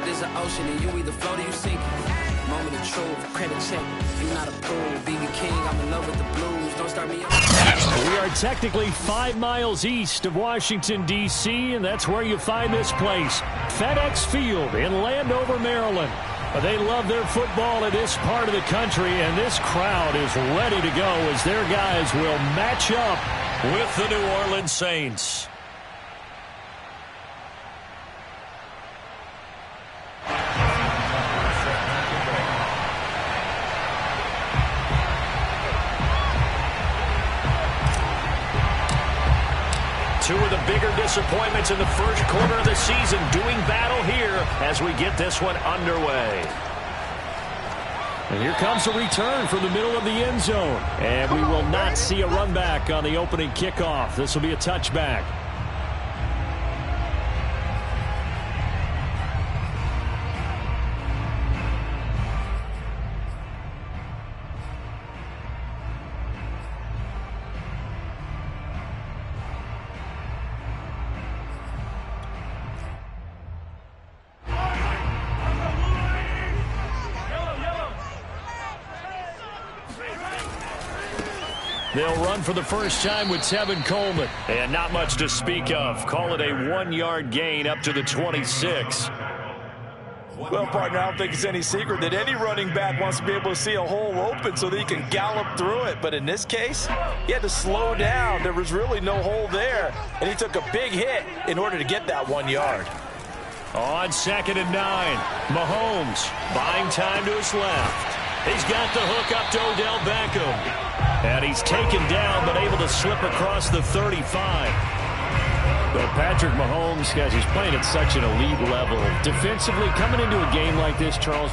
There's an ocean and you either float or you sink. Moment of truth, credit check. You not approved. BB King, I'm in love with the blues. Don't start me up. We are technically 5 miles east of Washington, D.C., and that's where you find this place, FedEx Field in Landover, Maryland. They love their football in this part of the country, and this crowd is ready to go as their guys will match up with the New Orleans Saints. Two of the bigger disappointments in the first quarter of the season doing battle here as we get this one underway. And here comes a return from the middle of the end zone. And we will not see a run back on the opening kickoff. This will be a touchback. They'll run for the first time with Tevin Coleman. And not much to speak of. Call it a 1-yard gain up to the 26. Well, partner, I don't think it's any secret that any running back wants to be able to see a hole open so that he can gallop through it. But in this case, he had to slow down. There was really no hole there. And he took a big hit in order to get that 1 yard. On 2nd and 9, Mahomes buying time to his left. He's got the hook up to Odell Beckham. And he's taken down, but able to slip across the 35. But Patrick Mahomes, guys, he's playing at such an elite level. Defensively, coming into a game like this, Charles,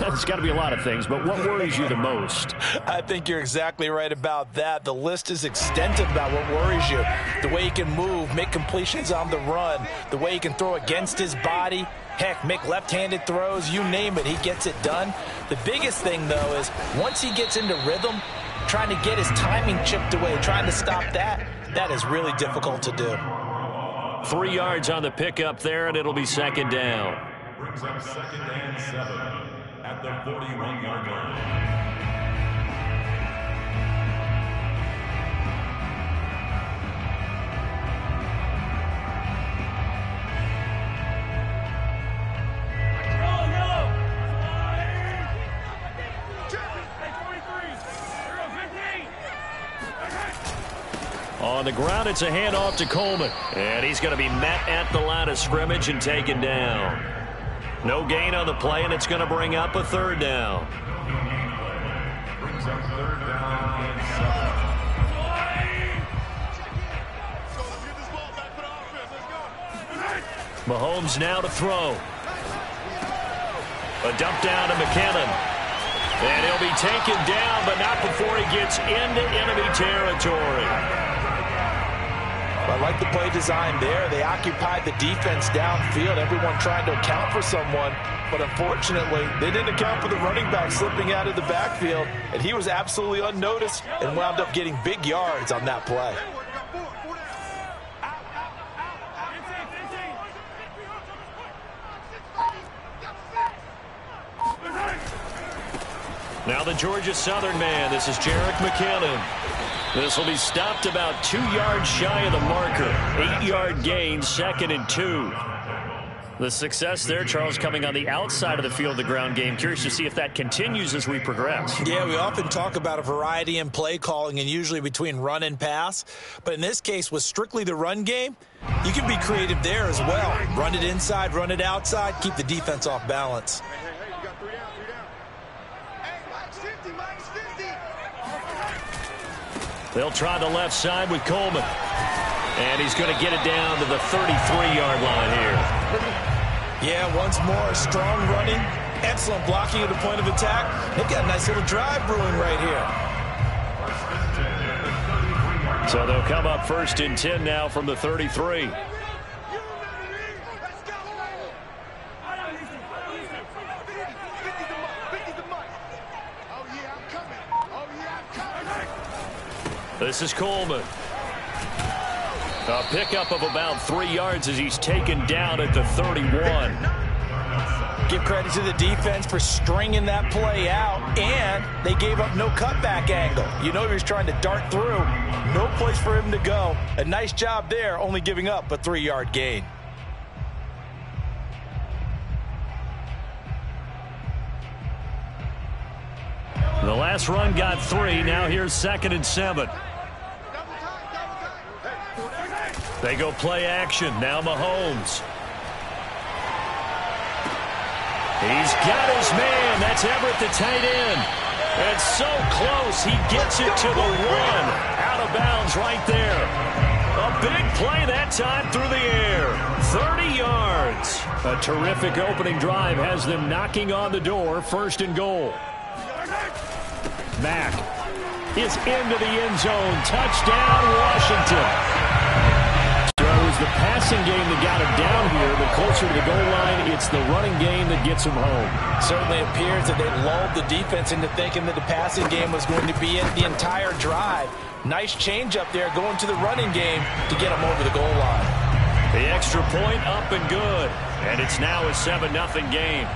there's got to be a lot of things, but what worries you the most? I think you're exactly right about that. The list is extensive about what worries you. The way he can move, make completions on the run, the way he can throw against his body, heck, make left-handed throws, you name it, he gets it done. The biggest thing, though, is once he gets into rhythm, trying to get his timing chipped away, trying to stop that, that is really difficult to do. 3 yards on the pickup there, and it'll be 2nd down. Brings up 2nd and 7 at the 41-yard line. On the ground, it's a handoff to Coleman. And he's going to be met at the line of scrimmage and taken down. No gain on the play, and it's going to bring up a 3rd down. Brings up 3rd down and 7. Mahomes now to throw. A dump down to McKinnon. And he'll be taken down, but not before he gets into enemy territory. I like the play design there. They occupied the defense downfield, everyone trying to account for someone. But unfortunately, they didn't account for the running back slipping out of the backfield. And he was absolutely unnoticed and wound up getting big yards on that play. Now the Georgia Southern man. This is Jerick McKinnon. This will be stopped about 2 yards shy of the marker. 8-yard gain, 2nd and 2. The success there, Charles, coming on the outside of the field, the ground game. Curious to see if that continues as we progress. Yeah, we often talk about a variety in play calling and usually between run and pass. But in this case, with strictly the run game, you can be creative there as well. Run it inside, run it outside, keep the defense off balance. They'll try the left side with Coleman. And he's going to get it down to the 33-yard line here. Yeah, once more, strong running, excellent blocking at the point of attack. They've got a nice little drive brewing right here. So they'll come up 1st and 10 now from the 33. This is Coleman. A pickup of about 3 yards as he's taken down at the 31. Give credit to the defense for stringing that play out, and they gave up no cutback angle. You know he was trying to dart through. No place for him to go. A nice job there, only giving up a 3-yard gain. The last run got 3. Now here's 2nd and 7. They go play action. Now Mahomes. He's got his man. That's Everett, the tight end. And so close. He gets it to the 1. Out of bounds right there. A big play that time through the air. 30 yards. A terrific opening drive has them knocking on the door. 1st and goal. Mack is into the end zone. Touchdown, Washington. So it was the passing game that got him down here, but closer to the goal line, it's the running game that gets him home. Certainly appears that they lulled the defense into thinking that the passing game was going to be it the entire drive. Nice change up there going to the running game to get him over the goal line. The extra point up and good. And it's now a 7-0 game.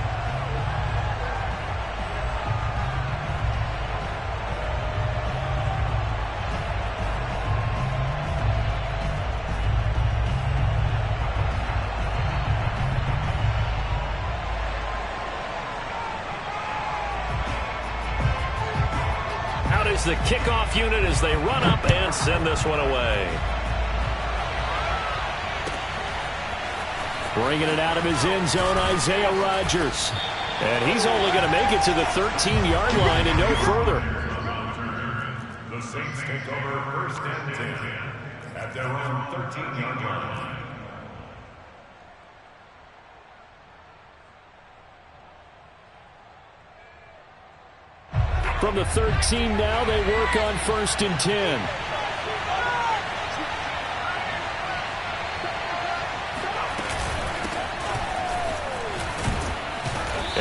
The kickoff unit as they run up and send this one away. Bringing it out of his end zone, Isaiah Rodgers. And he's only going to make it to the 13-yard line and no further. The Saints take over 1st and 10 at their own 13-yard line. From the 13 now, they work on 1st and 10.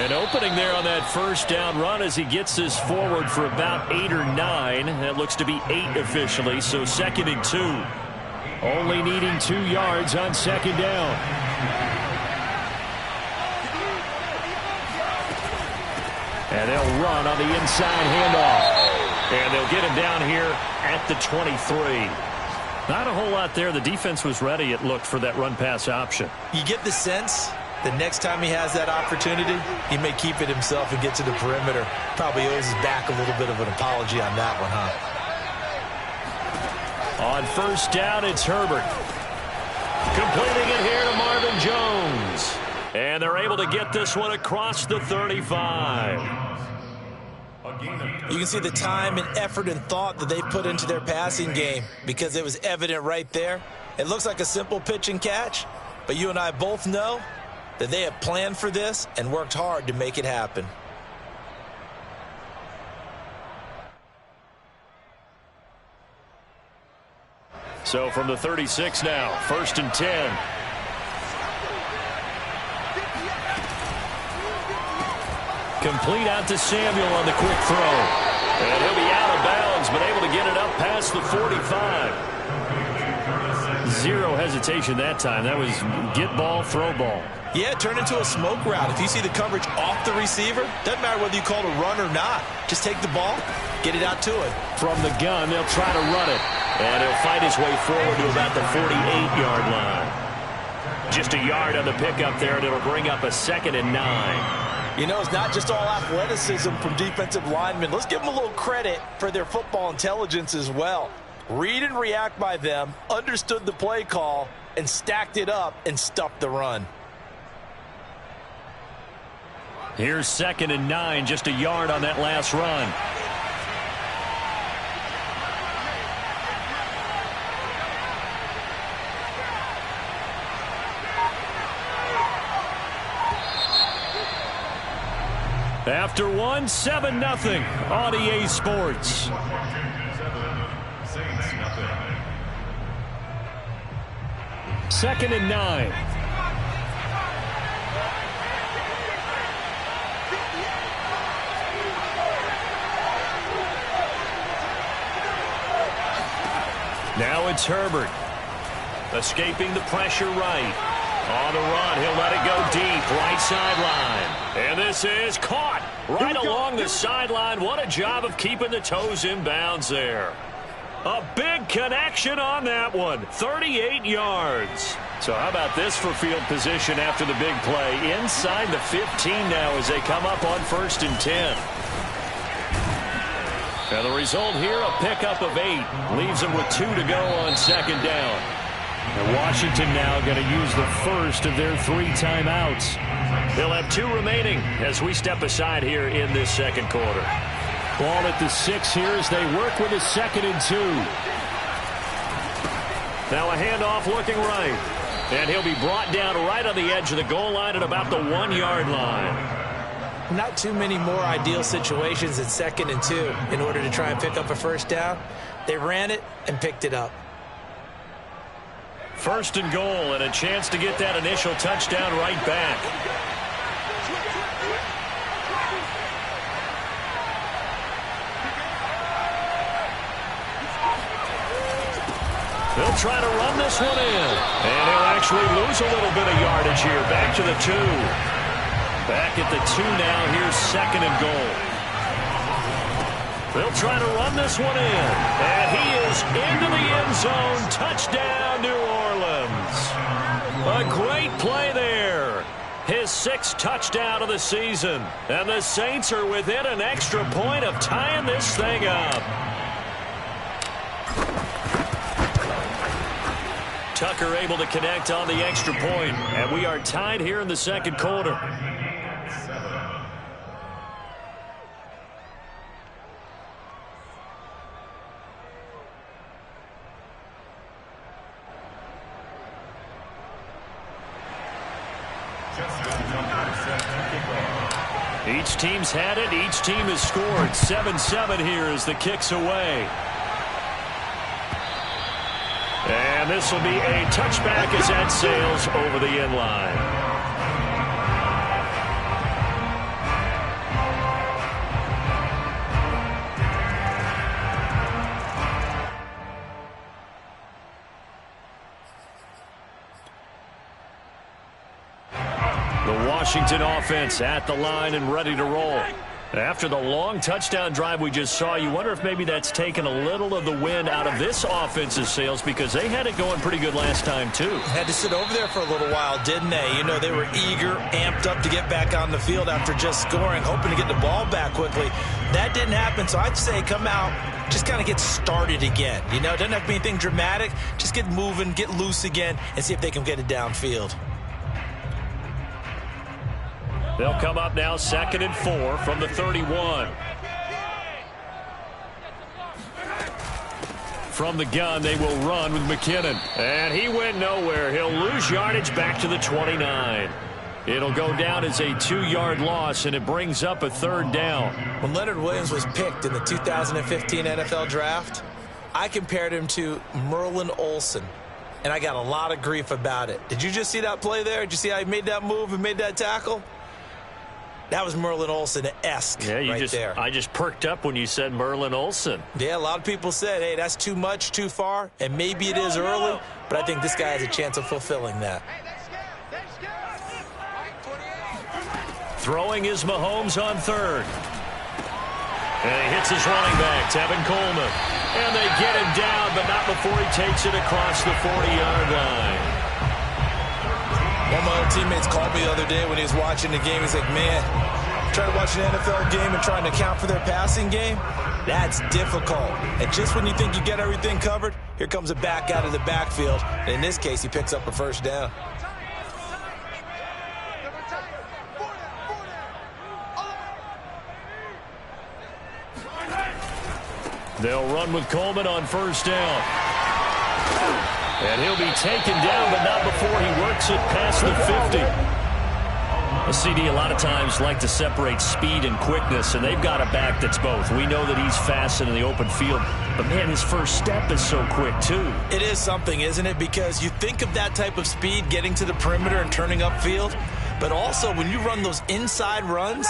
An opening there on that 1st down run as he gets this forward for about 8 or 9. That looks to be 8 officially, so 2nd and 2. Only needing 2 yards on 2nd down. And they'll run on the inside handoff. And they'll get him down here at the 23. Not a whole lot there. The defense was ready, it looked, for that run-pass option. You get the sense the next time he has that opportunity, he may keep it himself and get to the perimeter. Probably owes his back a little bit of an apology on that one, huh? On 1st down, it's Herbert. Completing it here to Marvin Jones. And they're able to get this one across the 35. You can see the time and effort and thought that they put into their passing game because it was evident right there. It looks like a simple pitch and catch, but you and I both know that they have planned for this and worked hard to make it happen. So from the 36 now, 1st and 10. Complete out to Samuel on the quick throw. And he'll be out of bounds, but able to get it up past the 45. Zero hesitation that time. That was get ball, throw ball. Yeah, it turned into a smoke route. If you see the coverage off the receiver, doesn't matter whether you call it a run or not. Just take the ball, get it out to it. From the gun, they'll try to run it. And he'll fight his way forward to about the 48-yard line. Just a yard on the pickup there, and it'll bring up a 2nd and 9. You know, it's not just all athleticism from defensive linemen. Let's give them a little credit for their football intelligence as well. Read and react by them, understood the play call, and stacked it up and stuffed the run. Here's 2nd and 9, just a yard on that last run. After one, 7-0 on EA Sports. 7, Saints nothing. 2nd and 9. Now it's Herbert. Escaping the pressure right. On the run, he'll let it go deep, right sideline. And this is caught right along the sideline. What a job of keeping the toes in bounds there. A big connection on that one, 38 yards. So how about this for field position after the big play? Inside the 15 now as they come up on 1st and 10. And the result here, a pickup of 8. Leaves them with 2 to go on 2nd down. And Washington now going to use the first of their 3 timeouts. They'll have 2 remaining as we step aside here in this 2nd quarter. Ball at the 6 here as they work with a 2nd and 2. Now a handoff looking right. And he'll be brought down right on the edge of the goal line at about the 1-yard line. Not too many more ideal situations at 2nd and 2 in order to try and pick up a first down. They ran it and picked it up. 1st and goal and a chance to get that initial touchdown right back. They'll try to run this one in. And he'll actually lose a little bit of yardage here. Back to the 2. Back at the 2 now. Here's 2nd and goal. They'll try to run this one in. And he is into the end zone. Touchdown, New Orleans. A great play there. His 6th touchdown of the season. And the Saints are within an extra point of tying this thing up. Tucker able to connect on the extra point. And we are tied here in the 2nd quarter. Each team's had it. Each team has scored. 7-7 here as the kick's away. And this will be a touchback as that sails over the end line. The Washington offense at the line and ready to roll. After the long touchdown drive we just saw, you wonder if maybe that's taken a little of the wind out of this offense's sails because they had it going pretty good last time, too. Had to sit over there for a little while, didn't they? You know, they were eager, amped up to get back on the field after just scoring, hoping to get the ball back quickly. That didn't happen, so I'd say come out, just kind of get started again. You know, it doesn't have to be anything dramatic. Just get moving, get loose again, and see if they can get it downfield. They'll come up now 2nd and 4 from the 31. From the gun, they will run with McKinnon. And he went nowhere. He'll lose yardage back to the 29. It'll go down as a 2-yard loss, and it brings up a 3rd down. When Leonard Williams was picked in the 2015 NFL Draft, I compared him to Merlin Olsen, and I got a lot of grief about it. Did you just see that play there? Did you see how he made that move and made that tackle? That was Merlin Olsen-esque there. I just perked up when you said Merlin Olsen. Yeah, a lot of people said, hey, that's too much, too far, and maybe it is early, but I think this guy has a chance of fulfilling that. Throwing is Mahomes on 3rd. And he hits his running back, Tevin Coleman. And they get him down, but not before he takes it across the 40-yard line. One of my old teammates called me the other day when he was watching the game. He's like, man, trying to watch an NFL game and trying to account for their passing game, that's difficult. And just when you think you get everything covered, here comes a back out of the backfield. And in this case, he picks up a 1st down. They'll run with Coleman on 1st down. And he'll be taken down, but not before he works it past the 50. A CD a lot of times like to separate speed and quickness, and they've got a back that's both. We know that he's fast in the open field, but, man, his first step is so quick, too. It is something, isn't it? Because you think of that type of speed getting to the perimeter and turning upfield, but also when you run those inside runs,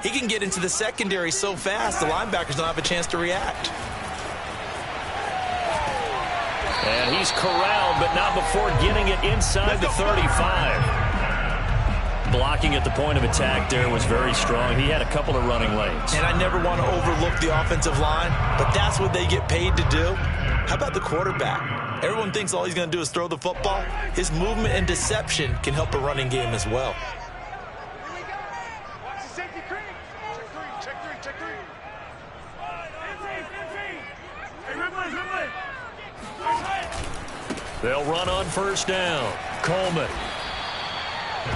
he can get into the secondary so fast the linebackers don't have a chance to react. And he's corralled, but not before getting it inside the 35. Blocking at the point of attack there was very strong. He had a couple of running lanes. And I never want to overlook the offensive line, but that's what they get paid to do. How about the quarterback? Everyone thinks all he's going to do is throw the football. His movement and deception can help a running game as well. They'll run on first down. Coleman.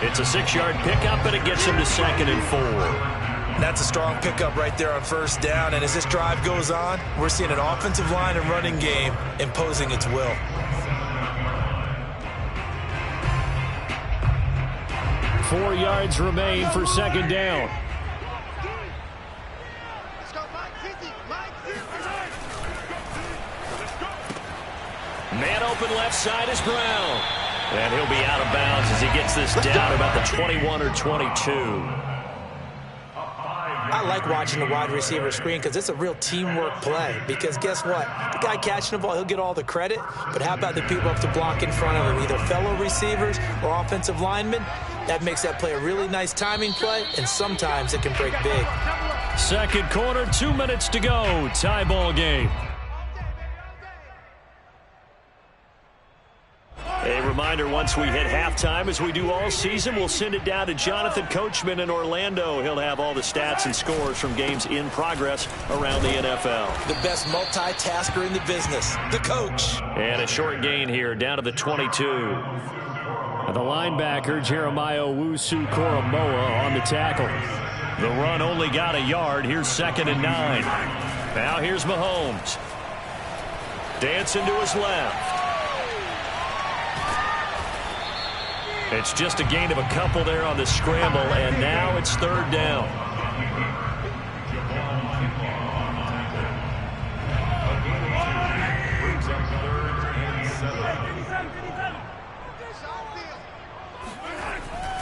It's a 6-yard pickup, but it gets him to 2nd and 4. That's a strong pickup right there on first down. And as this drive goes on, we're seeing an offensive line and running game imposing its will. Four yards remain for 2nd down. Man open left side is Brown. And he'll be out of bounds as he gets this down about the 21 or 22. I like watching the wide receiver screen because it's a real teamwork play. Because guess what? The guy catching the ball, he'll get all the credit. But how about the people up to block in front of him, either fellow receivers or offensive linemen? That makes that play a really nice timing play, and sometimes it can break big. Second quarter, 2 minutes to go. Tie ball game. A reminder, once we hit halftime, as we do all season, we'll send it down to Jonathan Coachman in Orlando. He'll have all the stats and scores from games in progress around the NFL. The best multitasker in the business, the coach. And a short gain here, down to the 22. The linebacker, Jeremiah Owusu-Koramoah, on the tackle. The run only got a yard. Here's 2nd and 9. Now here's Mahomes. Dancing to his left. It's just a gain of a couple there on the scramble, and now it's 3rd down.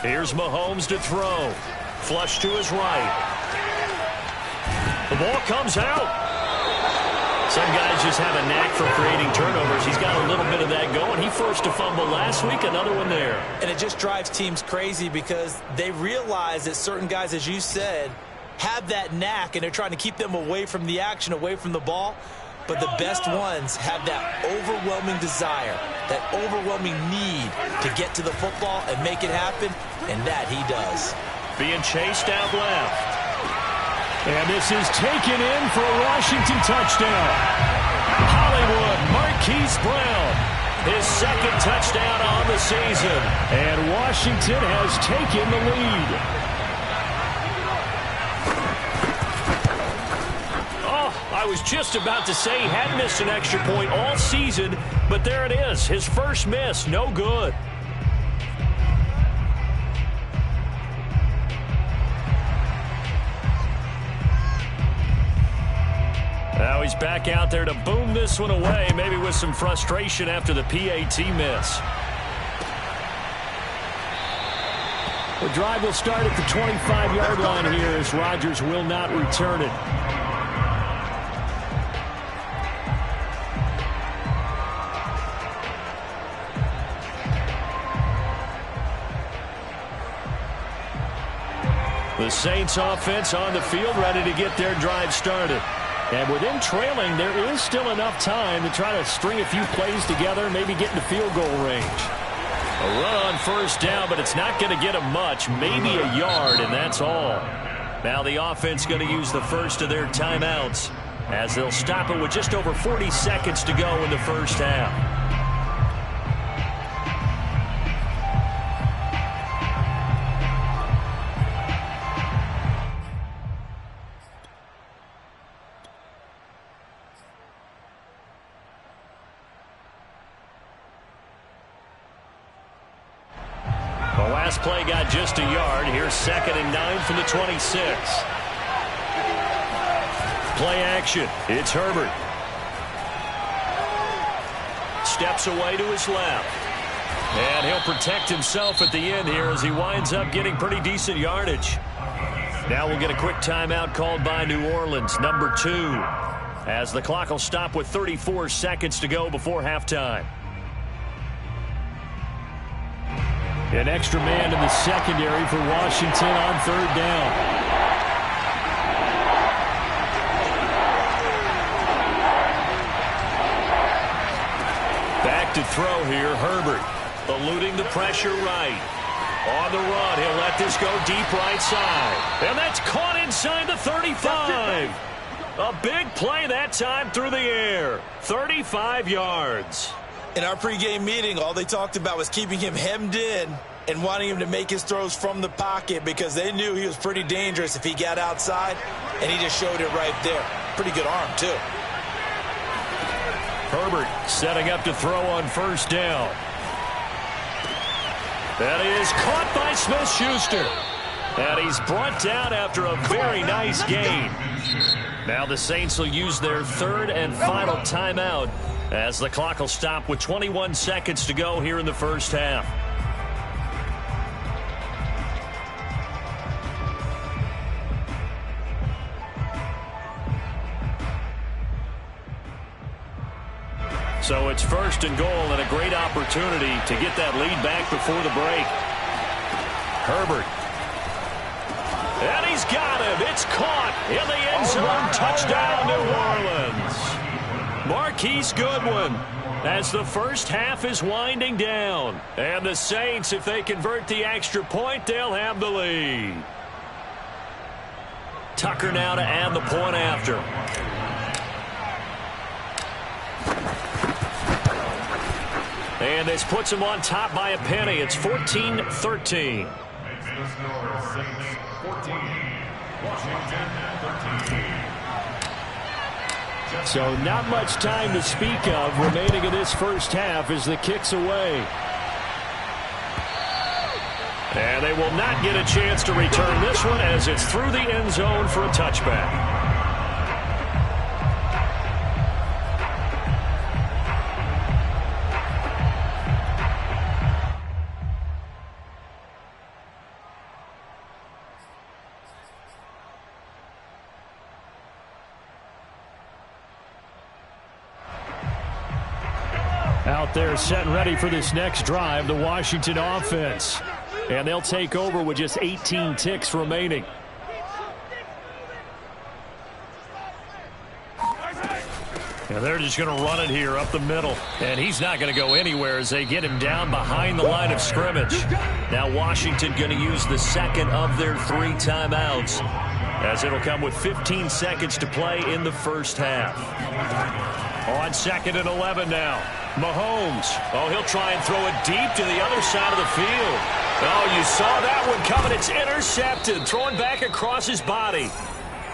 Here's Mahomes to throw. Flush to his right. The ball comes out. Some guys just have a knack for creating turnovers. He's got a little bit of that going. He forced a fumble last week, another one there. And it just drives teams crazy because they realize that certain guys, as you said, have that knack, and they're trying to keep them away from the action, away from the ball. But the best ones have that overwhelming desire, that overwhelming need to get to the football and make it happen, and that he does. Being chased out left. And this is taken in for a Washington touchdown. Hollywood Marquise Brown, his 2nd touchdown on the season. And Washington has taken the lead. Oh, I was just about to say he had missed an extra point all season, but there it is. His first miss, no good. Now he's back out there to boom this one away, maybe with some frustration after the PAT miss. The drive will start at the 25-yard line here as Rodgers will not return it. The Saints offense on the field, ready to get their drive started. And with them trailing, there is still enough time to try to string a few plays together, maybe get into field goal range. A run on first down, but it's not going to get them much, maybe a yard, and that's all. Now the offense going to use the first of their timeouts as they'll stop it with just over 40 seconds to go in the first half. Play got just a yard. Here's 2nd and 9 from the 26. Play action. It's Herbert. Steps away to his left. And he'll protect himself at the end here as he winds up getting pretty decent yardage. Now we'll get a quick timeout called by New Orleans, number 2. as the clock will stop with 34 seconds to go before halftime. An extra man in the secondary for Washington on third down. Back to throw here, Herbert. Eluding the pressure right. On the run, he'll let this go deep right side. And that's caught inside the 35. A big play that time through the air. 35 yards. In our pregame meeting, all they talked about was keeping him hemmed in and wanting him to make his throws from the pocket because they knew he was pretty dangerous if he got outside, and he just showed it right there. Pretty good arm, too. Herbert setting up to throw on first down. That is caught by Smith-Schuster. And he's brought down after a very nice gain. Now the Saints will use their third and final timeout as the clock will stop with 21 seconds to go here in the first half. So it's first and goal and a great opportunity to get that lead back before the break. Herbert. And he's got him. It's caught in the end zone. Touchdown, New Orleans. Marquise Goodwin as the first half is winding down. And the Saints, if they convert the extra point, they'll have the lead. Tucker now to add the point after. And this puts him on top by a penny. It's 14-13. So not much time to speak of remaining in this first half as the kick's away. And they will not get a chance to return this one as it's through the end zone for a touchback. Out there set and ready for this next drive, the Washington offense. And they'll take over with just 18 ticks remaining. And they're just going to run it here up the middle. And he's not going to go anywhere as they get him down behind the line of scrimmage. Now Washington going to use the second of their 3 timeouts, as it'll come with 15 seconds to play in the first half. On 2nd and 11 now. Mahomes. Oh, he'll try and throw it deep to the other side of the field. Oh, you saw that one coming. It's intercepted. Thrown back across his body.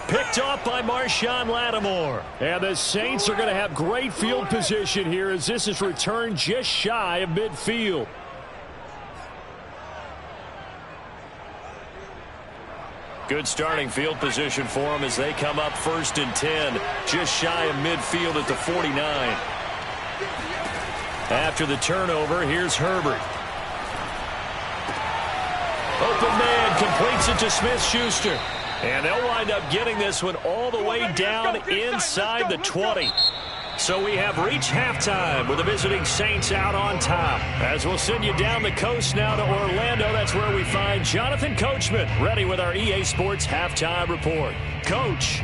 Picked off by Marshawn Lattimore. And the Saints are going to have great field position here as this is returned just shy of midfield. Good starting field position for them as they come up 1st and 10, just shy of midfield at the 49. After the turnover, here's Herbert. Open man completes it to Smith-Schuster. And they'll wind up getting this one all the way down inside the 20. So we have reached halftime with the visiting Saints out on top. As we'll send you down the coast now to Orlando, that's where we find Jonathan Coachman ready with our EA Sports Halftime Report. Coach.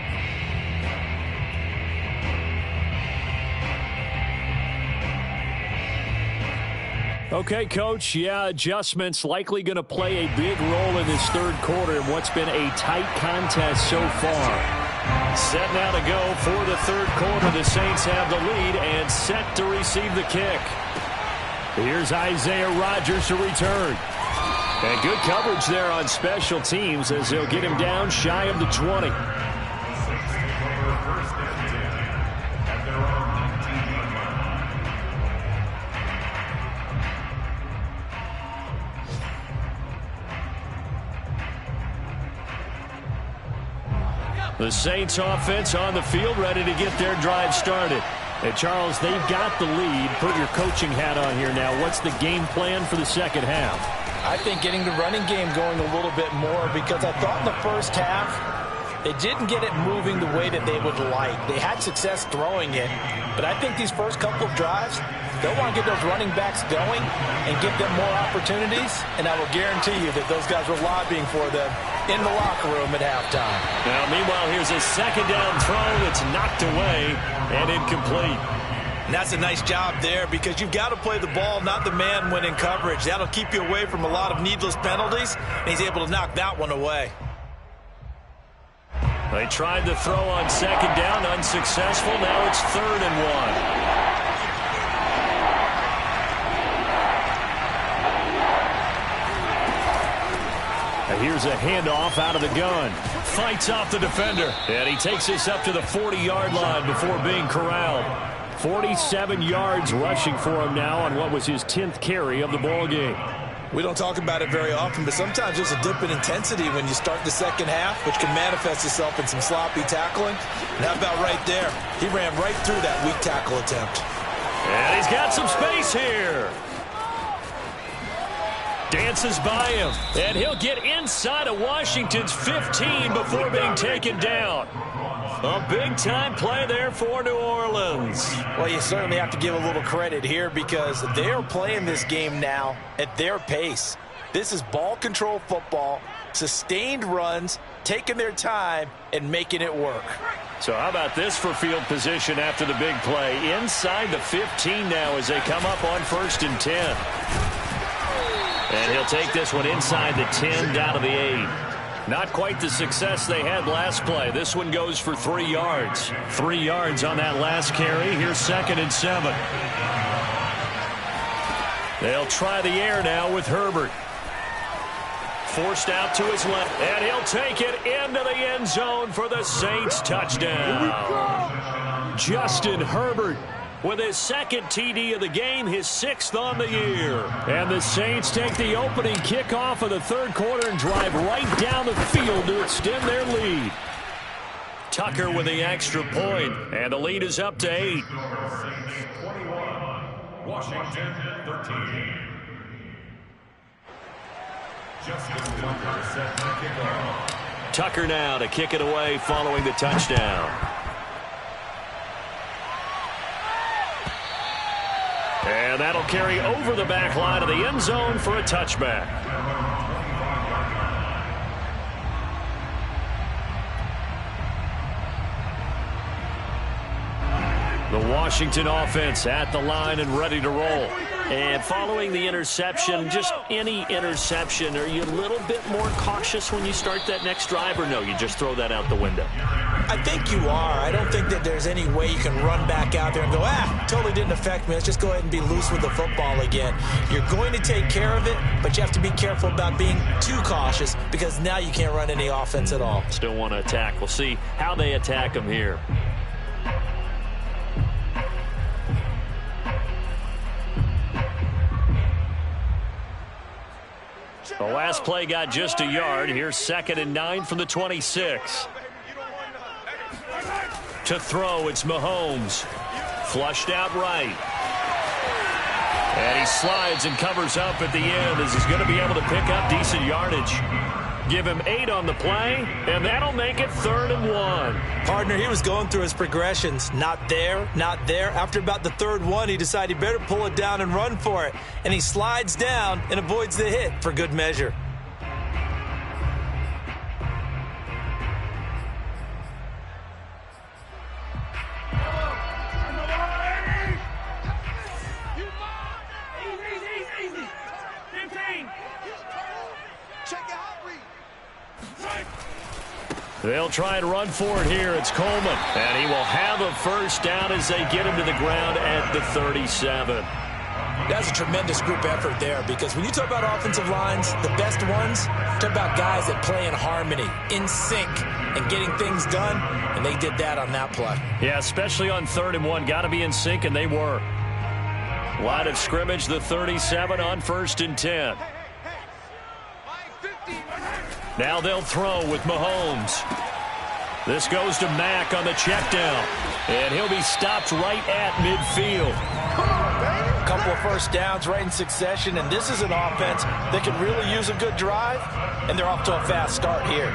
Okay, Coach, yeah, adjustments likely going to play a big role in this third quarter in what's been a tight contest so far. Set now to go for the third quarter. The Saints have the lead and set to receive the kick. Here's Isaiah Rodgers to return. And good coverage there on special teams as they'll get him down shy of the 20. The Saints offense on the field ready to get their drive started. And Charles, they've got the lead. Put your coaching hat on here now. What's the game plan for the second half? I think getting the running game going a little bit more, because I thought in the first half They didn't get it moving the way that they would like. They had success throwing it, but I think these first couple of drives, they'll want to get those running backs going and give them more opportunities, and I will guarantee you that those guys were lobbying for them in the locker room at halftime. Now, meanwhile, here's a second down throw that's knocked away and incomplete. And that's a nice job there because you've got to play the ball, not the man when in coverage. That'll keep you away from a lot of needless penalties, and he's able to knock that one away. They tried to throw on second down, unsuccessful. Now it's 3rd and 1. And here's a handoff out of the gun. Fights off the defender. And he takes this up to the 40-yard line before being corralled. 47 yards rushing for him now on what was his 10th carry of the ball game. We don't talk about it very often, but sometimes there's a dip in intensity when you start the second half, which can manifest itself in some sloppy tackling. And how about right there? He ran right through that weak tackle attempt. And he's got some space here. Dances by him, and he'll get inside of Washington's 15 before being taken down. A big-time play there for New Orleans. Well, you certainly have to give a little credit here because they are playing this game now at their pace. This is ball control football, sustained runs, taking their time, and making it work. So how about this for field position after the big play? Inside the 15 now as they come up on 1st and 10. And he'll take this one inside the 10 down to the 8. Not quite the success they had last play. This one goes for 3 yards. 3 yards on that last carry. Here's 2nd and 7. They'll try the air now with Herbert. Forced out to his left, and he'll take it into the end zone for the Saints touchdown. Justin Herbert with his 2nd TD of the game, his 6th on the year. And the Saints take the opening kickoff of the 3rd quarter and drive right down the field to extend their lead. Tucker with the extra point, and the lead is up to 8. 21, Washington 13. Justin Tucker set the kickoff. Tucker now to kick it away following the touchdown. And that'll carry over the back line of the end zone for a touchback. The Washington offense at the line and ready to roll. And following the interception, just any interception, are you a little bit more cautious when you start that next drive, or no, you just throw that out the window? I think you are. I don't think that there's any way you can run back out there and go, totally didn't affect me. Let's just go ahead and be loose with the football again. You're going to take care of it, but you have to be careful about being too cautious because now you can't run any offense at all. Still want to attack. We'll see how they attack them here. The last play got just a yard. Here's 2nd and 9 from the 26. To throw, it's Mahomes. Flushed out right. And he slides and covers up at the end as he's going to be able to pick up decent yardage. Give him 8 on the play, and that'll make it 3rd and 1. Partner, he was going through his progressions. Not there, not there. After about the 3rd one, he decided he better pull it down and run for it. And he slides down and avoids the hit for good measure. They'll try and run for it here. It's Coleman. And he will have a first down as they get him to the ground at the 37. That's a tremendous group effort there because when you talk about offensive lines, the best ones, talk about guys that play in harmony, in sync, and getting things done, and they did that on that play. Yeah, especially on 3rd and 1. Got to be in sync, and they were. Line of scrimmage, the 37 on 1st and 10. Now they'll throw with Mahomes. This goes to Mack on the check down. And he'll be stopped right at midfield. A couple of first downs right in succession, and this is an offense that could really use a good drive, and they're off to a fast start here.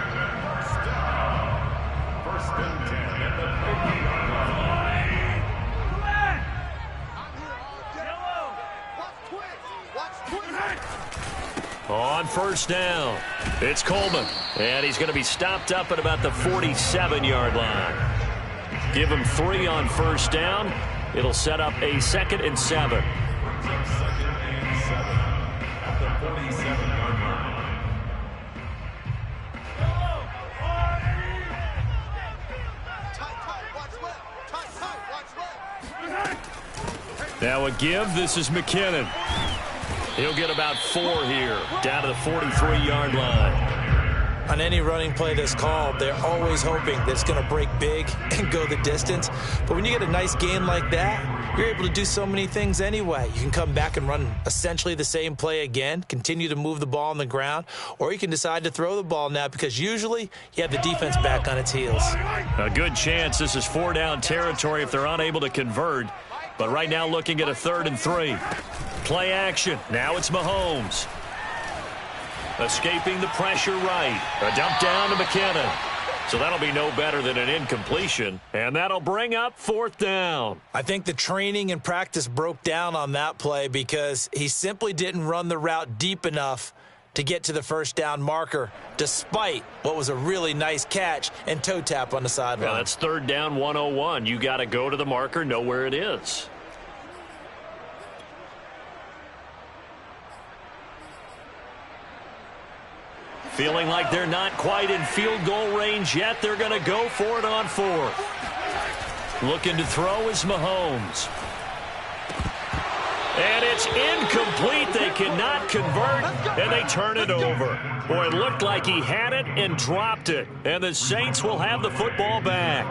first down. It's Coleman, and he's going to be stopped up at about the 47-yard line. Give him 3 on first down. It'll set up a 2nd and 7. Now a give. This is McKinnon. He'll get about 4 here, down to the 43-yard line. On any running play that's called, they're always hoping that it's going to break big and go the distance. But when you get a nice game like that, you're able to do so many things anyway. You can come back and run essentially the same play again, continue to move the ball on the ground, or you can decide to throw the ball now because usually you have the defense back on its heels. A good chance this is 4-down territory if they're unable to convert. But right now looking at a 3rd and 3. Play action. Now it's Mahomes. Escaping the pressure right. A dump down to McKinnon. So that'll be no better than an incompletion. And that'll bring up 4th down. I think the training and practice broke down on that play because he simply didn't run the route deep enough to get to the first down marker, despite what was a really nice catch and toe tap on the sideline. Well, that's 3rd down 101. You got to go to the marker, know where it is. Feeling like they're not quite in field goal range yet. They're going to go for it on 4th. Looking to throw is Mahomes. And it's incomplete. They cannot convert, and they turn it over. Boy, it looked like he had it and dropped it. And the Saints will have the football back.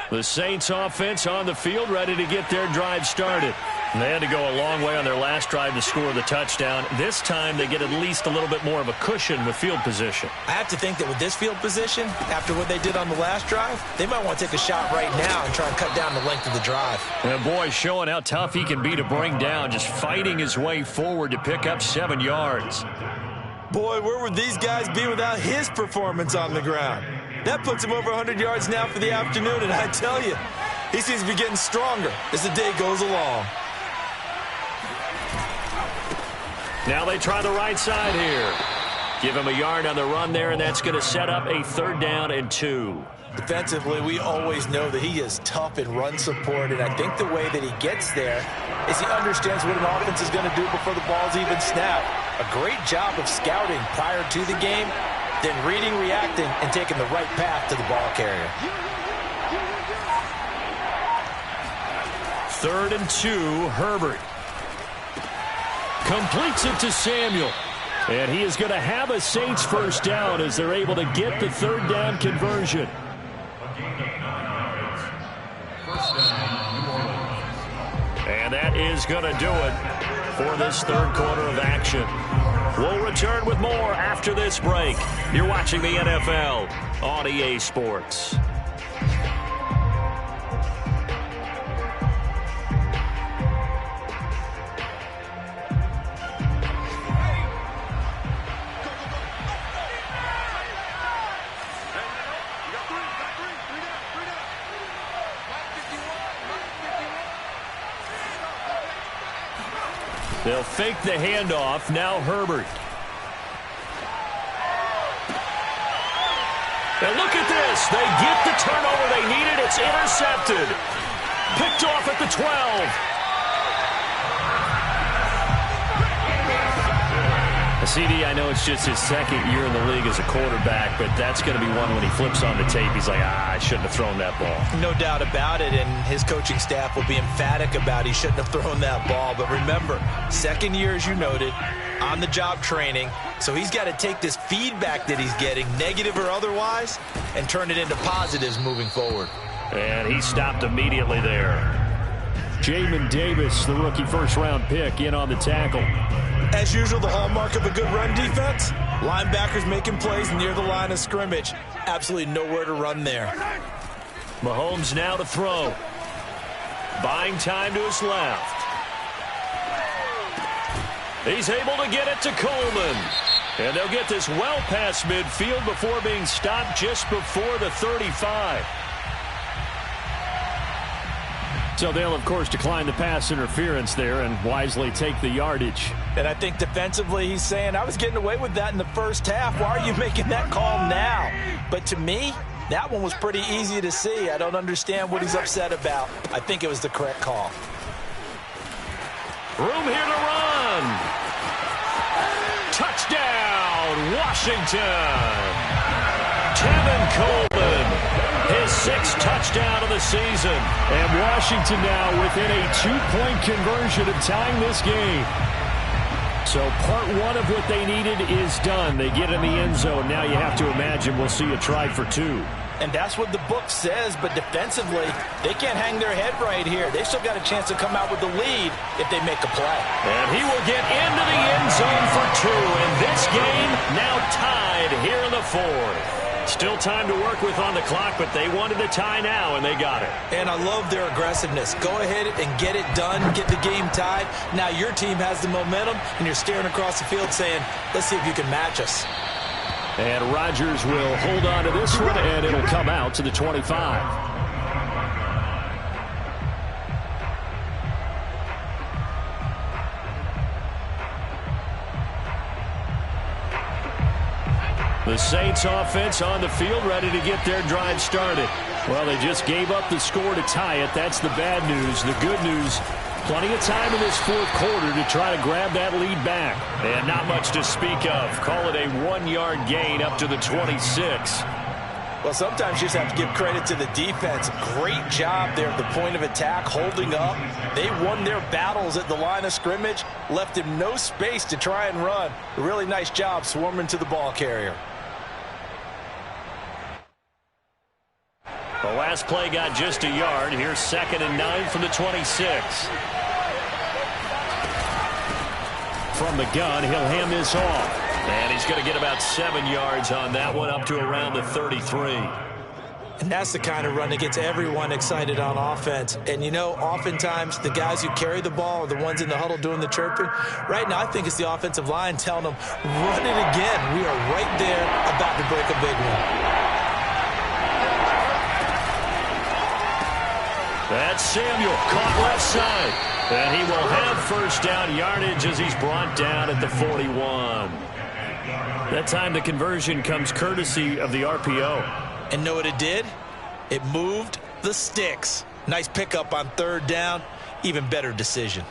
The Saints offense on the field, ready to get their drive started. And they had to go a long way on their last drive to score the touchdown. This time they get at least a little bit more of a cushion with field position. I have to think that with this field position, after what they did on the last drive, they might want to take a shot right now and try and cut down the length of the drive. And boy, showing how tough he can be to bring down, just fighting his way forward to pick up 7 yards. Boy, where would these guys be without his performance on the ground? That puts him over 100 yards now for the afternoon, and I tell you, he seems to be getting stronger as the day goes along. Now they try the right side here. Give him a yard on the run there, and that's going to set up a 3rd down and 2. Defensively, we always know that he is tough in run support, and I think the way that he gets there is he understands what an offense is going to do before the ball's even snapped. A great job of scouting prior to the game, then reading, reacting, and taking the right path to the ball carrier. 3rd and 2, Herbert. Completes it to Samuel. And he is going to have a Saints first down as they're able to get the 3rd down conversion. And that is going to do it for this 3rd quarter of action. We'll return with more after this break. You're watching the NFL on EA Sports. They'll fake the handoff. Now Herbert. And look at this. They get the turnover they needed. It's intercepted. Picked off at the 12. CD, I know it's just his 2nd year in the league as a quarterback, but that's going to be one when he flips on the tape. He's like, I shouldn't have thrown that ball. No doubt about it, and his coaching staff will be emphatic about he shouldn't have thrown that ball. But remember, 2nd year, as you noted, on-the-job training. So he's got to take this feedback that he's getting, negative or otherwise, and turn it into positives moving forward. And he stopped immediately there. Jamin Davis, the rookie first-round pick, in on the tackle. As usual, the hallmark of a good run defense, linebackers making plays near the line of scrimmage. Absolutely nowhere to run there. Mahomes now to throw. Buying time to his left. He's able to get it to Coleman. And they'll get this well past midfield before being stopped just before the 35. So they'll, of course, decline the pass interference there and wisely take the yardage. And I think defensively he's saying, I was getting away with that in the first half. Why are you making that call now? But to me, that one was pretty easy to see. I don't understand what he's upset about. I think it was the correct call. Room here to run. Touchdown, Washington. Tevin Coleman, his 6th touchdown of the season. And Washington now within a 2-point conversion of tying this game. So part 1 of what they needed is done. They get in the end zone. Now you have to imagine we'll see a try for 2. And that's what the book says, but defensively, they can't hang their head right here. They still got a chance to come out with the lead if they make a play. And he will get into the end zone for 2. And this game now tied here in the 4th. Still time to work with on the clock, but they wanted the tie now, and they got it. And I love their aggressiveness. Go ahead and get it done, get the game tied. Now your team has the momentum, and you're staring across the field saying, let's see if you can match us. And Rodgers will hold on to this one, and it'll come out to the 25. The Saints offense on the field, ready to get their drive started. Well, they just gave up the score to tie it. That's the bad news. The good news, plenty of time in this 4th quarter to try to grab that lead back. And not much to speak of. Call it a 1-yard gain up to the 26. Well, sometimes you just have to give credit to the defense. Great job there at the point of attack, holding up. They won their battles at the line of scrimmage, left him no space to try and run. A really nice job swarming to the ball carrier. The last play got just a yard. Here's 2nd and 9 from the 26. From the gun, he'll hand this off. And he's going to get about 7 yards on that one, up to around the 33. And that's the kind of run that gets everyone excited on offense. And, you know, oftentimes the guys who carry the ball are the ones in the huddle doing the chirping. Right now, I think it's the offensive line telling them, run it again. We are right there about to break a big one. That's Samuel, caught left side. And he will have first down yardage as he's brought down at the 41. That time the conversion comes courtesy of the RPO. And know what it did? It moved the sticks. Nice pickup on 3rd down. Even better decision.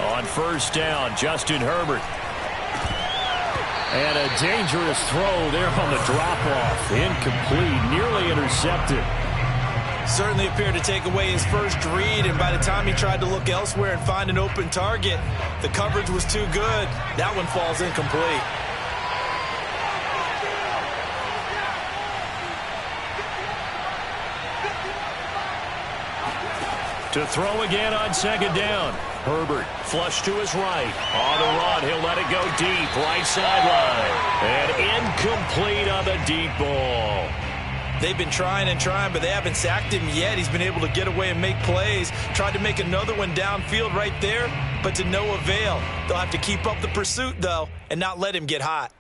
On first down, Justin Herbert. And a dangerous throw there on the drop-off. Incomplete, nearly intercepted. Certainly appeared to take away his first read, and by the time he tried to look elsewhere and find an open target, the coverage was too good. That one falls incomplete. To throw again on 2nd down. Herbert flush to his right. On the run, he'll let it go deep. Right sideline. And incomplete on the deep ball. They've been trying and trying, but they haven't sacked him yet. He's been able to get away and make plays. Tried to make another one downfield right there, but to no avail. They'll have to keep up the pursuit, though, and not let him get hot.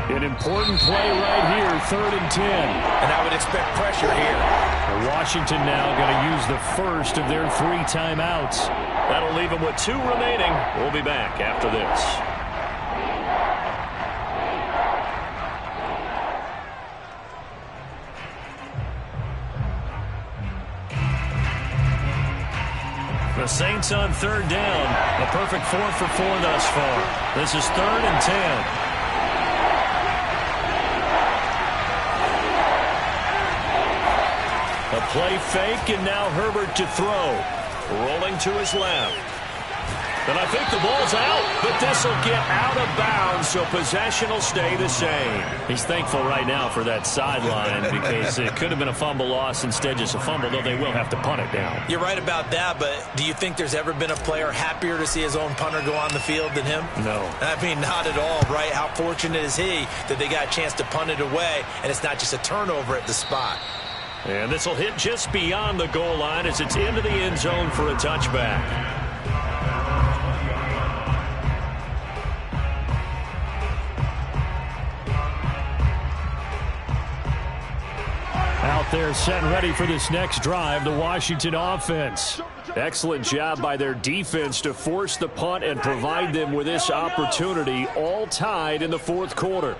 An important play right here, 3rd and 10. And I would expect pressure here. Washington now going to use the first of their 3 timeouts. That'll leave them with 2 remaining. We'll be back after this. The Saints on 3rd down. A perfect 4 for 4 thus far. This is 3rd and 10. A play fake, and now Herbert to throw. Rolling to his left. And I think the ball's out, but this will get out of bounds, so possession will stay the same. He's thankful right now for that sideline because it could have been a fumble loss, instead just a fumble, though they will have to punt it down. You're right about that, but do you think there's ever been a player happier to see his own punter go on the field than him? No. I mean, not at all, right? How fortunate is he that they got a chance to punt it away, and it's not just a turnover at the spot. And this will hit just beyond the goal line as it's into the end zone for a touchback. Out there set and ready for this next drive, the Washington offense. Excellent job by their defense to force the punt and provide them with this opportunity, all tied in the fourth quarter.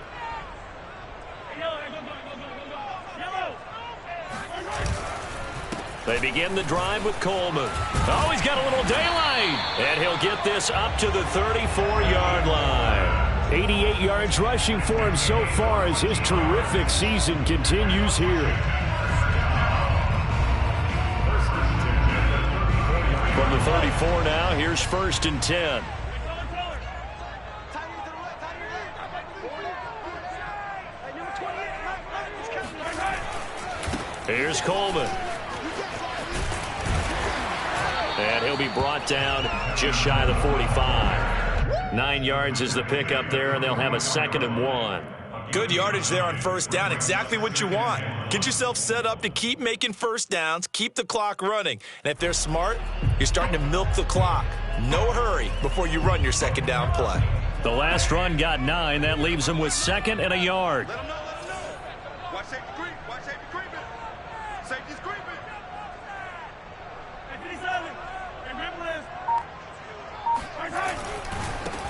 They begin the drive with Coleman. Oh, he's got a little daylight. And he'll get this up to the 34-yard line. 88 yards rushing for him so far as his terrific season continues here. From the 34 now, here's 1st and 10. Here's Coleman. And he'll be brought down just shy of the 45. 9 yards is the pickup there, and they'll have a 2nd and 1. Good yardage there on 1st down. Exactly what you want. Get yourself set up to keep making 1st downs, keep the clock running. And if they're smart, you're starting to milk the clock. No hurry before you run your 2nd down play. The last run got 9. That leaves them with 2nd and a yard. Watch safety creep. Watch safety creeping. Safety's creeping.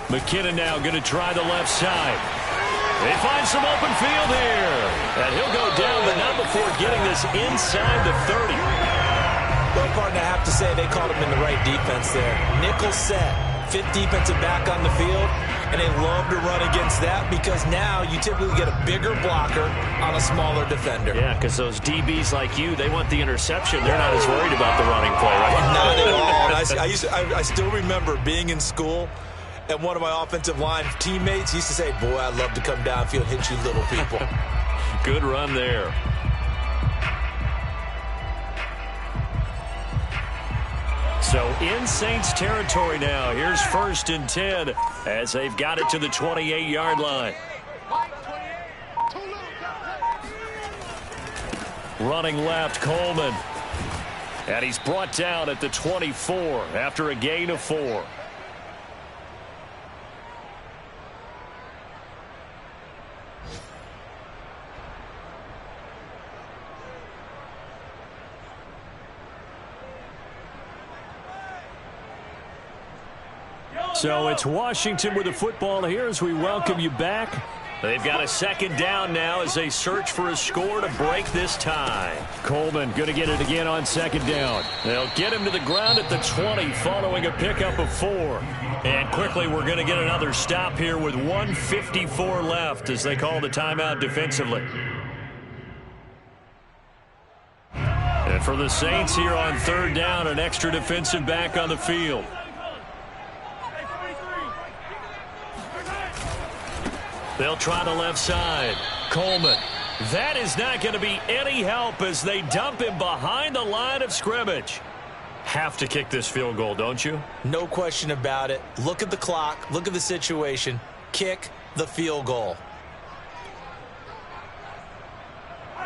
McKinnon now going to try the left side. They find some open field here. And he'll go down, but not before getting this inside the 30. Well, partner, I have to say they called him in the right defense there. Nickel set, 5th defensive back on the field, and they love to run against that because now you typically get a bigger blocker on a smaller defender. Yeah, because those DBs like you, they want the interception. They're not as worried about the running play, right? Not at all. I still remember being in school, and one of my offensive line teammates used to say, boy, I'd love to come downfield and hit you little people. Good run there. So in Saints territory now. Here's 1st and 10 as they've got it to the 28-yard line. Running left, Coleman. And he's brought down at the 24 after a gain of 4. So it's Washington with the football here as we welcome you back. They've got a 2nd down now as they search for a score to break this tie. Coleman going to get it again on 2nd down. They'll get him to the ground at the 20 following a pickup of 4. And quickly we're going to get another stop here with 1:54 left as they call the timeout defensively. And for the Saints here on 3rd down, an extra defensive back on the field. They'll try the left side. Coleman. That is not going to be any help as they dump him behind the line of scrimmage. Have to kick this field goal, don't you? No question about it. Look at the clock. Look at the situation. Kick the field goal.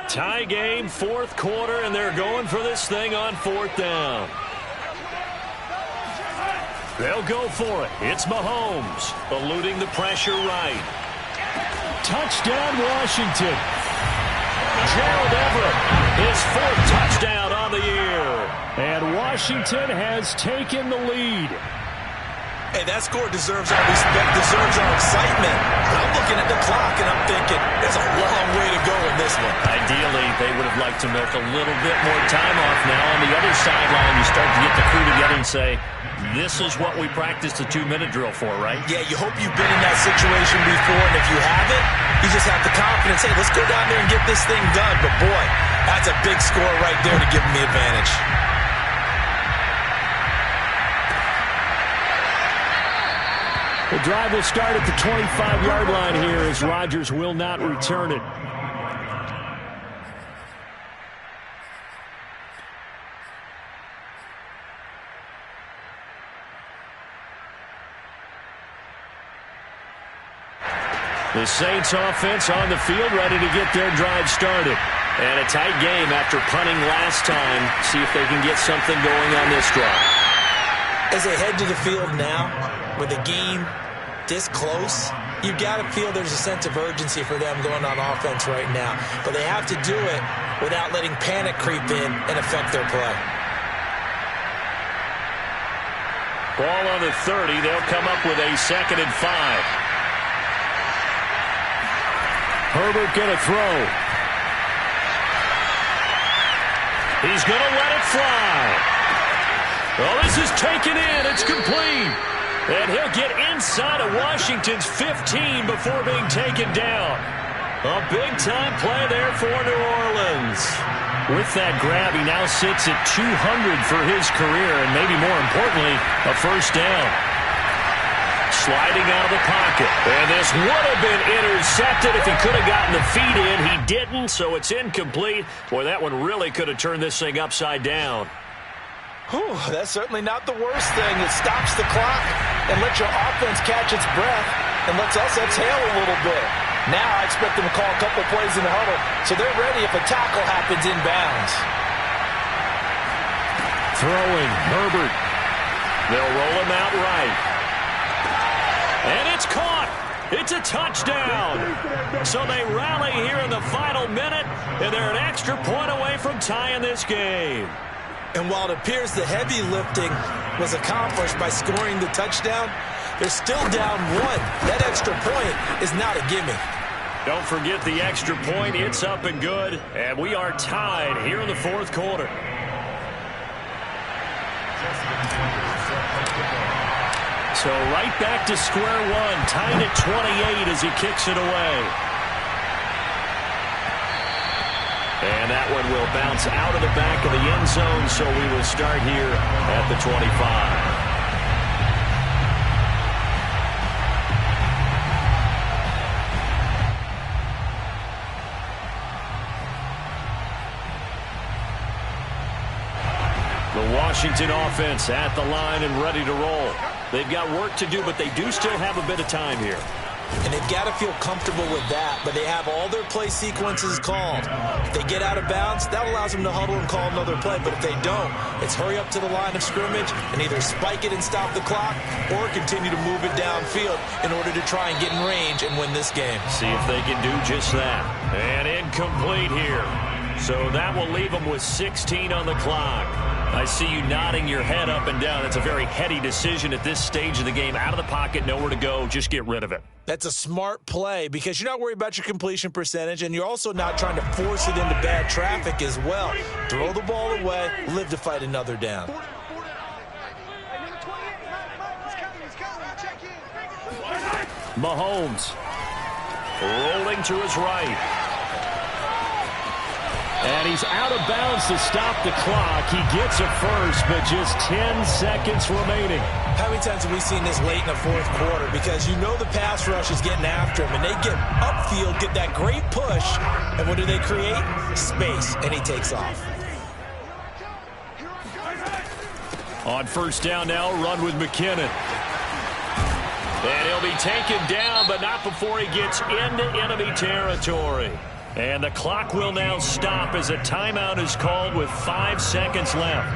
Tie game, 4th quarter, and they're going for this thing on 4th down. They'll go for it. It's Mahomes, eluding the pressure right. Touchdown, Washington. Gerald Everett, his 4th touchdown on the year. And Washington has taken the lead. Hey, that score deserves our respect, deserves our excitement. I'm looking at the clock, and I'm thinking, there's a long way to go in this one. Ideally, they would have liked to milk a little bit more time off now. On the other sideline, you start to get the crew together and say, this is what we practiced the 2-minute drill for, right? Yeah, you hope you've been in that situation before, and if you haven't, you just have the confidence, hey, let's go down there and get this thing done. But, boy, that's a big score right there to give them the advantage. The drive will start at the 25-yard line here as Rodgers will not return it. The Saints offense on the field, ready to get their drive started. And a tight game after punting last time. See if they can get something going on this drive. As they head to the field now, with the game this close, you've got to feel there's a sense of urgency for them going on offense right now. But they have to do it without letting panic creep in and affect their play. Ball on the 30. They'll come up with a 2nd and 5. Herbert going to throw. He's going to let it fly. Well, this is taken in. It's complete. And he'll get inside of Washington's 15 before being taken down. A big-time play there for New Orleans. With that grab, he now sits at 200 for his career, and maybe more importantly, a first down. Sliding out of the pocket. And this would have been intercepted if he could have gotten the feet in. He didn't, so it's incomplete. Boy, that one really could have turned this thing upside down. Whew, that's certainly not the worst thing. It stops the clock and lets your offense catch its breath and lets us exhale a little bit. Now I expect them to call a couple plays in the huddle, so they're ready if a tackle happens inbounds. Throwing, Herbert. They'll roll him out right. And it's caught. It's a touchdown. So they rally here in the final minute, and they're an extra point away from tying this game. And while it appears the heavy lifting was accomplished by scoring the touchdown, they're still down 1. That extra point is not a gimme. Don't forget the extra point. It's up and good. And we are tied here in the 4th quarter. So right back to square one, tied at 28 as he kicks it away. And that one will bounce out of the back of the end zone, so we will start here at the 25. The Washington offense at the line and ready to roll. They've got work to do, but they do still have a bit of time here. And they've got to feel comfortable with that, but they have all their play sequences called. If they get out of bounds, that allows them to huddle and call another play. But if they don't, it's hurry up to the line of scrimmage and either spike it and stop the clock or continue to move it downfield in order to try and get in range and win this game. See if they can do just that. And incomplete here. So that will leave them with 16 on the clock. I see you nodding your head up and down. That's a very heady decision at this stage of the game. Out of the pocket, nowhere to go. Just get rid of it. That's a smart play because you're not worried about your completion percentage, and you're also not trying to force it into bad traffic as well. Throw the ball away, live to fight another down. Mahomes rolling to his right. And he's out of bounds to stop the clock. He gets a first, but just 10 seconds remaining. How many times have we seen this late in the 4th quarter? Because you know the pass rush is getting after him, and they get upfield, get that great push, and what do they create? Space, and he takes off. On first down now, run with McKinnon. And he'll be taken down, but not before he gets into enemy territory. And the clock will now stop as a timeout is called with 5 seconds left.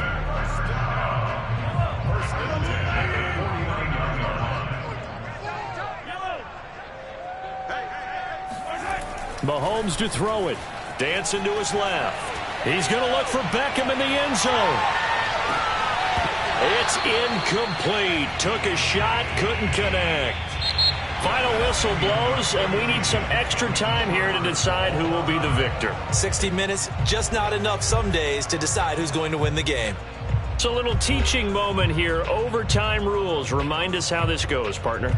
Mahomes to throw it. Dancing to his left. He's going to look for Beckham in the end zone. It's incomplete. Took a shot, couldn't connect. Final whistle blows, and we need some extra time here to decide who will be the victor. 60 minutes, just not enough some days to decide who's going to win the game. It's a little teaching moment here. Overtime rules. Remind us how this goes, partner.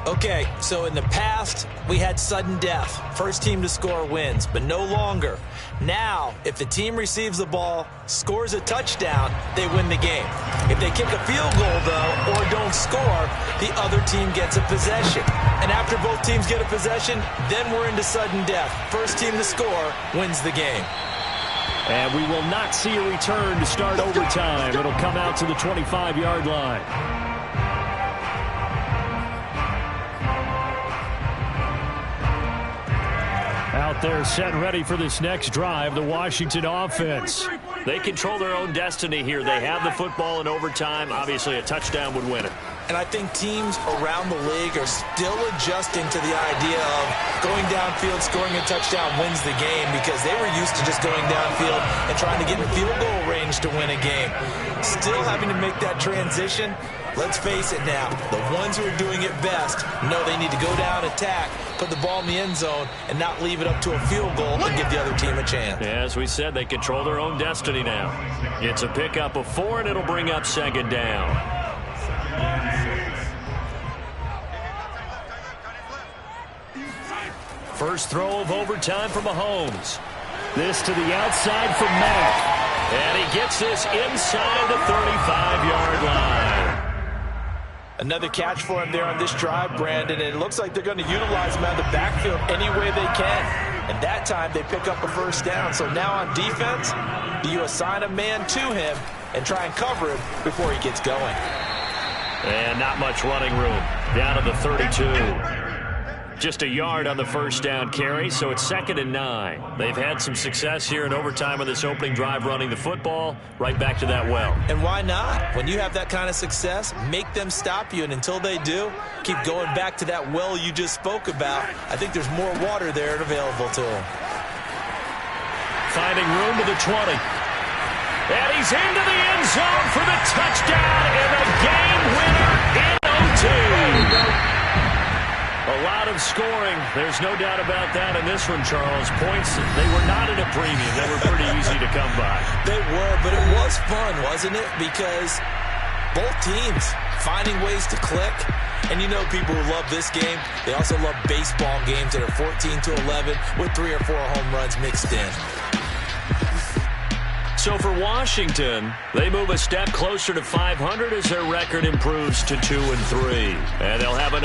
Okay, so in the past, we had sudden death. First team to score wins, but no longer. Now, if the team receives the ball, scores a touchdown, they win the game. If they kick a field goal, though, or don't score, the other team gets a possession. And after both teams get a possession, then we're into sudden death. First team to score wins the game. And we will not see a return to start overtime. It'll come out to the 25-yard line. Out there set and ready for this next drive, the Washington offense. They control their own destiny here. They have the football in overtime. Obviously, a touchdown would win it. And I think teams around the league are still adjusting to the idea of going downfield, scoring a touchdown wins the game, because they were used to just going downfield and trying to get in field goal range to win a game. Still having to make that transition. Let's face it now, the ones who are doing it best know they need to go down, attack, put the ball in the end zone, and not leave it up to a field goal and give the other team a chance. Yeah, as we said, they control their own destiny now. It's a pickup of 4, and it'll bring up second down. First throw of overtime for Mahomes. This to the outside for Mack. And he gets this inside the 35-yard line. Another catch for him there on this drive, Brandon, and it looks like they're going to utilize him out of the backfield any way they can. And that time they pick up a first down. So now on defense, do you assign a man to him and try and cover him before he gets going? And not much running room. Down to the 32. Just a yard on the first down carry, so it's 2nd and 9. They've had some success here in overtime on this opening drive running the football. Right back to that well. And why not? When you have that kind of success, make them stop you, and until they do, keep going back to that well you just spoke about. I think there's more water there and available to them. Finding room to the 20. And he's into the end zone for the touchdown and a game winner in OT. A lot of scoring. There's no doubt about that in this one, Charles. Points, they were not at a premium. They were pretty easy to come by. They were, but it was fun, wasn't it? Because both teams finding ways to click. And you know people who love this game, they also love baseball games that are 14-11 with 3 or 4 home runs mixed in. So for Washington, they move a step closer to 500 as their record improves to 2-3. And they'll have another